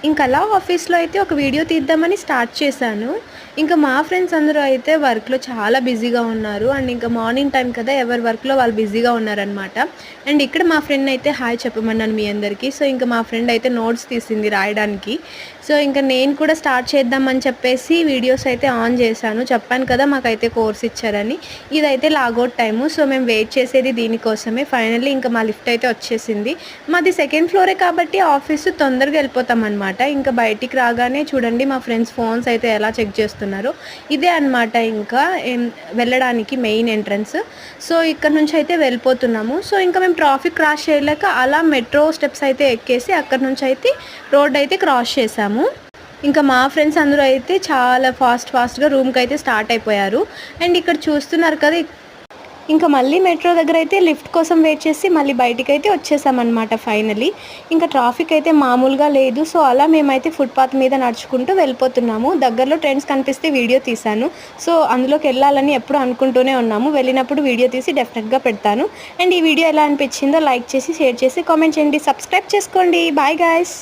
ఇంక అలా ఆఫీస్‌లో అయితే ఒక వీడియో తీద్దామని స్టార్ట్ చేశాను. ఇంకా మా ఫ్రెండ్స్ అందరూ అయితే వర్క్‌లో చాలా బిజీగా ఉన్నారు. అండ్ ఇంకా మార్నింగ్ టైం కదా! ఎవరి వర్క్‌లో వాళ్ళు బిజీగా ఉన్నారనమాట. అండ్ ఇక్కడ మా ఫ్రెండ్‌నయితే హాయ్ చెప్పమన్నాను మీ అందరికీ. సో, ఇంక మా ఫ్రెండ్ అయితే నోట్స్ తీసింది రాయడానికి. సో, ఇంక నేను కూడా స్టార్ట్ చేద్దామని చెప్పేసి వీడియోస్ అయితే ఆన్ చేశాను. చెప్పాను కదా! మాకైతే కోర్స్ ఇచ్చారని. ఇదైతే లాగౌట్ టైము. సో, మేము వెయిట్ చేసేది దీనికోసమే. ఫైనల్లీ ఇంకా మా లిఫ్ట్ అయితే వచ్చేసింది. మాది సెకండ్ ఫ్లోరే కాబట్టి ఆఫీసు తొందరగా వెళ్ళిపోతామనమాట. ఇంకా బయటికి రాగానే చూడండి మా ఫ్రెండ్స్ ఫోన్స్ అయితే ఎలా చెక్ చేస్తున్నారో. ఇదే అనమాట ఇంకా వెళ్ళడానికి మెయిన్ ఎంట్రన్స్. సో, ఇక్కడ నుంచి అయితే వెళ్ళిపోతున్నాము. సో, ఇంకా మేము ట్రాఫిక్ క్రాస్ చేయలేక అలా మెట్రో స్టెప్స్ అయితే ఎక్కేసి అక్కడి నుంచి అయితే రోడ్ అయితే క్రాస్ చేశాము. ఇంకా మా ఫ్రెండ్స్ అందరూ అయితే చాలా ఫాస్ట్‌గా రూమ్‌కైతే స్టార్ట్ అయిపోయారు. అండ్ ఇక్కడ చూస్తున్నారు కదా! ఇంకా మళ్ళీ మెట్రో దగ్గర అయితే లిఫ్ట్ కోసం వెయిట్ చేసి మళ్ళీ బయటికైతే వచ్చేసామన్నమాట ఫైనల్లీ. ఇంకా ట్రాఫిక్ అయితే మామూలుగా లేదు. సో, అలా మేమైతే ఫుట్‌పాత్ మీద నడుచుకుంటూ వెళ్ళిపోతున్నాము. దగ్గరలో ట్రైన్స్ కనిపిస్తే వీడియో తీశాను. సో, అందులోకెళ్ళాలని ఎప్పుడూ అనుకుంటూనే ఉన్నాము. వెళ్ళినప్పుడు వీడియో తీసి డెఫినెట్‌గా పెడతాను. అండ్ ఈ వీడియో ఎలా అనిపించిందో లైక్ చేసి, షేర్ చేసి, కామెంట్ చేయండి. సబ్స్క్రైబ్ చేసుకోండి. Bye guys.